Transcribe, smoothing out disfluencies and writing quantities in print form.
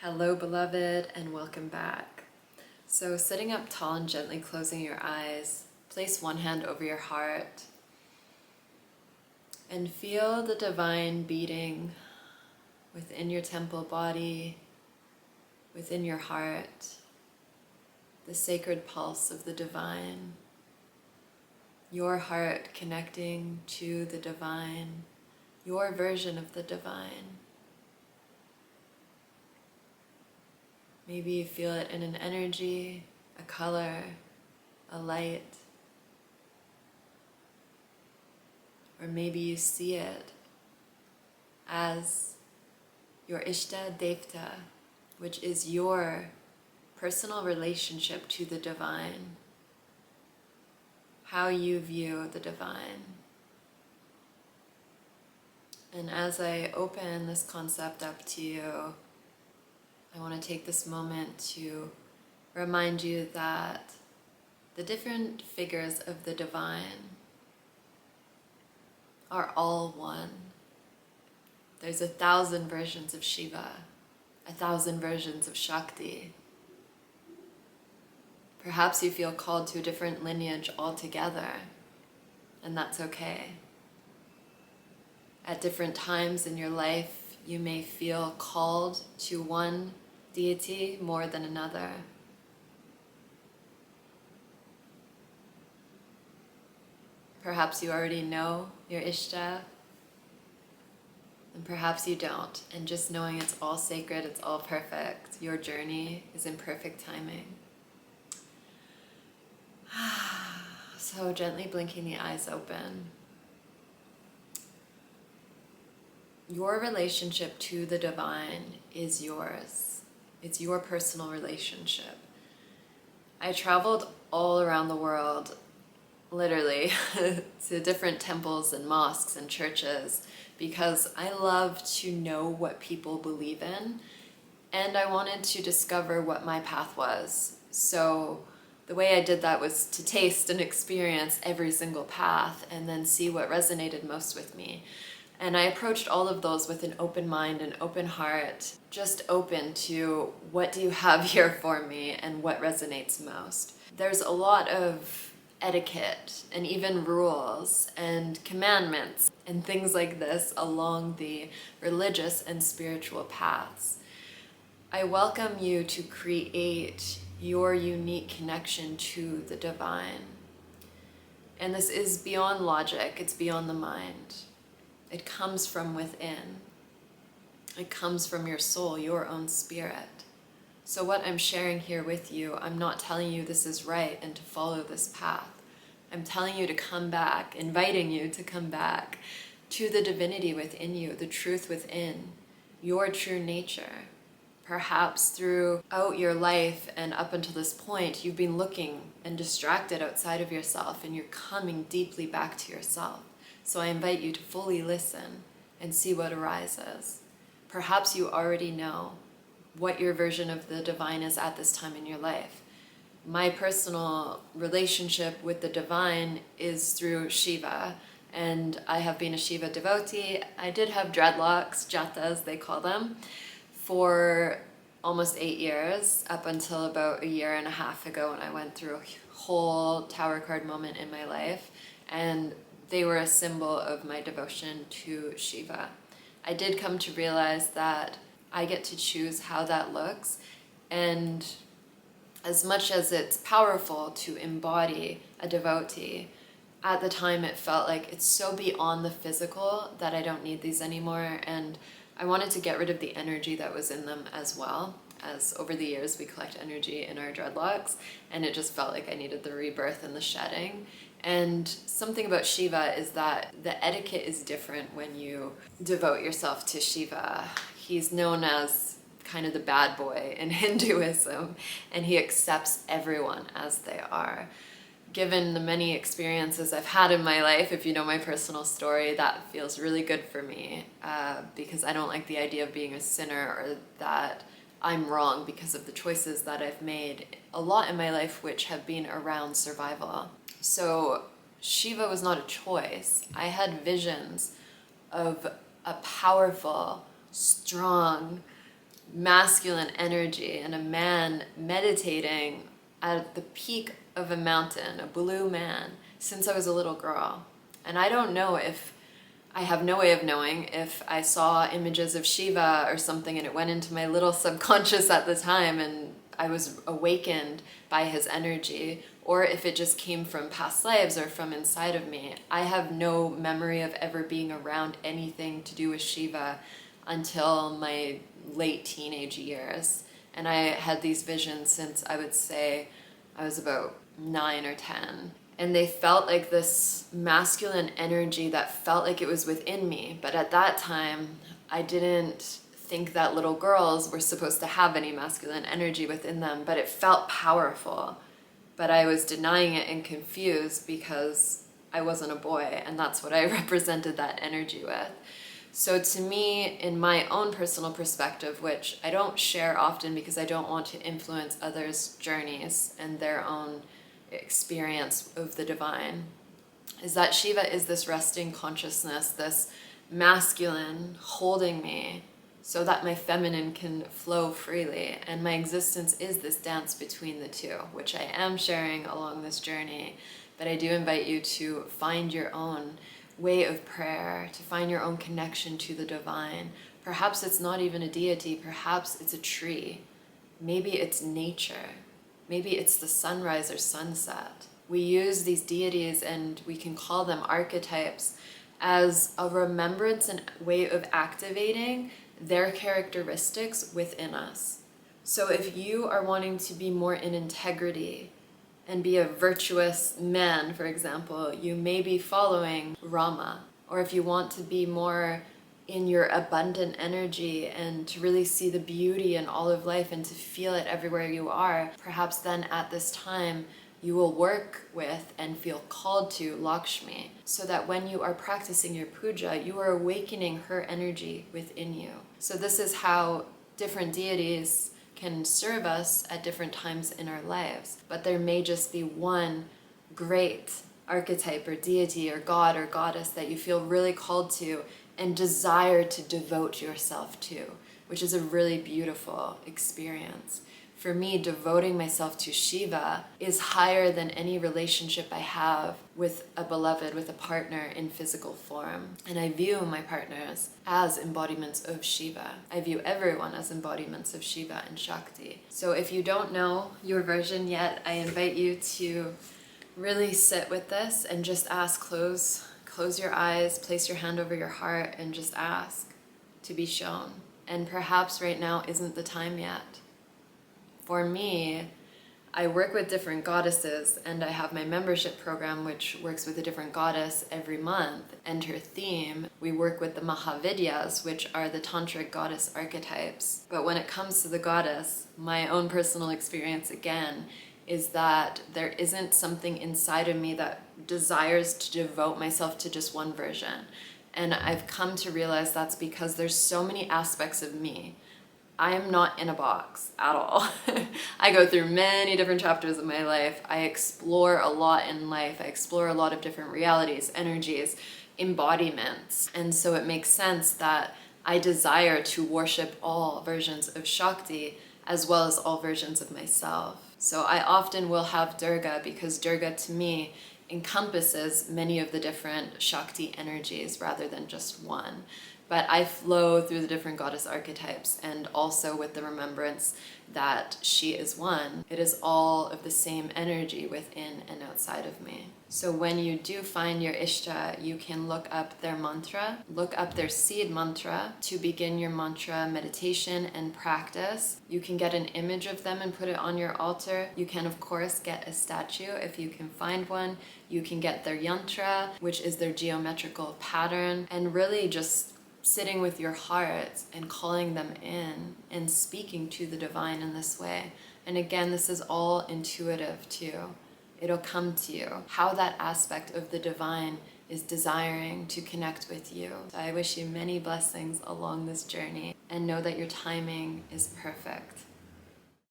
Hello, beloved, and welcome back. So, sitting up tall and gently closing your eyes, place one hand over your heart and feel the divine beating within your temple body, within your heart, the sacred pulse of the divine, your heart connecting to the divine, your version of the divine. Maybe you feel it in an energy, a color, a light. Or maybe you see it as your Ishta Devta, which is your personal relationship to the divine, how you view the divine. And as I open this concept up to you, I want to take this moment to remind you that the different figures of the divine are all one. There's 1,000 versions of Shiva, 1,000 versions of Shakti. Perhaps you feel called to a different lineage altogether, and that's okay. At different times in your life, you may feel called to one deity more than another. Perhaps you already know your Ishta, and perhaps you don't. And just knowing it's all sacred, it's all perfect, your journey is in perfect timing. So gently blinking the eyes open. Your relationship to the divine is yours. It's your personal relationship. I traveled all around the world, literally, to different temples and mosques and churches because I love to know what people believe in, and I wanted to discover what my path was. So the way I did that was to taste and experience every single path and then see what resonated most with me. And I approached all of those with an open mind and open heart, just open to what do you have here for me and what resonates most. There's a lot of etiquette and even rules and commandments and things like this along the religious and spiritual paths. I welcome you to create your unique connection to the divine. And this is beyond logic, it's beyond the mind. It comes from within. It comes from your soul, your own spirit. So what I'm sharing here with you, I'm not telling you this is right and to follow this path. I'm telling you to come back, inviting you to come back to the divinity within you, the truth within, your true nature. Perhaps throughout your life and up until this point, you've been looking and distracted outside of yourself, and you're coming deeply back to yourself. So I invite you to fully listen and see what arises. Perhaps you already know what your version of the divine is at this time in your life. My personal relationship with the divine is through Shiva, and I have been a Shiva devotee. I did have dreadlocks, jatas they call them, for almost 8 years, up until about 1.5 years ago when I went through a whole tower card moment in my life, and they were a symbol of my devotion to Shiva. I did come to realize that I get to choose how that looks, and as much as it's powerful to embody a devotee, at the time it felt like it's so beyond the physical that I don't need these anymore, and I wanted to get rid of the energy that was in them as well, as over the years we collect energy in our dreadlocks, and it just felt like I needed the rebirth and the shedding. And something about Shiva is that the etiquette is different when you devote yourself to Shiva. He's known as kind of the bad boy in Hinduism, and he accepts everyone as they are. Given the many experiences I've had in my life, if you know my personal story, that feels really good for me because I don't like the idea of being a sinner or that I'm wrong because of the choices that I've made a lot in my life which have been around survival. So Shiva was not a choice. I had visions of a powerful, strong, masculine energy and a man meditating at the peak of a mountain, a blue man, since I was a little girl. And I don't know if, I have no way of knowing if I saw images of Shiva or something and it went into my little subconscious at the time and I was awakened by his energy, or if it just came from past lives or from inside of me. I have no memory of ever being around anything to do with Shiva until my late teenage years. And I had these visions since I would say I was about 9 or 10. And they felt like this masculine energy that felt like it was within me. But at that time, I didn't think that little girls were supposed to have any masculine energy within them, but it felt powerful. But I was denying it and confused because I wasn't a boy, and that's what I represented that energy with. So to me, in my own personal perspective, which I don't share often because I don't want to influence others' journeys and their own experience of the divine, is that Shiva is this resting consciousness, this masculine holding me so that my feminine can flow freely. And my existence is this dance between the two, which I am sharing along this journey. But I do invite you to find your own way of prayer, to find your own connection to the divine. Perhaps it's not even a deity, perhaps it's a tree. Maybe it's nature. Maybe it's the sunrise or sunset. We use these deities, and we can call them archetypes, as a remembrance and way of activating their characteristics within us. So if you are wanting to be more in integrity and be a virtuous man, for example, you may be following Rama. Or if you want to be more in your abundant energy and to really see the beauty in all of life and to feel it everywhere you are, perhaps then at this time you will work with and feel called to Lakshmi, so that when you are practicing your puja, you are awakening her energy within you. So this is how different deities can serve us at different times in our lives. But there may just be one great archetype or deity or god or goddess that you feel really called to and desire to devote yourself to, which is a really beautiful experience. For me, devoting myself to Shiva is higher than any relationship I have with a beloved, with a partner in physical form. And I view my partners as embodiments of Shiva. I view everyone as embodiments of Shiva and Shakti. So if you don't know your version yet, I invite you to really sit with this and just ask, close your eyes, place your hand over your heart, and just ask to be shown. And perhaps right now isn't the time yet. For me, I work with different goddesses, and I have my membership program which works with a different goddess every month. And her theme, we work with the Mahavidyas, which are the tantric goddess archetypes. But when it comes to the goddess, my own personal experience again is that there isn't something inside of me that desires to devote myself to just one version. And I've come to realize that's because there's so many aspects of me. I am not in a box at all. I go through many different chapters of my life. I explore a lot in life. I explore a lot of different realities, energies, embodiments. And so it makes sense that I desire to worship all versions of Shakti as well as all versions of myself. So I often will have Durga because Durga to me encompasses many of the different Shakti energies rather than just one. But I flow through the different goddess archetypes, and also with the remembrance that she is one. It is all of the same energy within and outside of me. So when you do find your Ishta, you can look up their mantra, look up their seed mantra to begin your mantra meditation and practice. You can get an image of them and put it on your altar. You can, of course, get a statue if you can find one. You can get their yantra, which is their geometrical pattern, and really just sitting with your heart and calling them in and speaking to the divine in this way. And again, this is all intuitive too. It'll come to you how that aspect of the divine is desiring to connect with you. So I wish you many blessings along this journey, and know that your timing is perfect.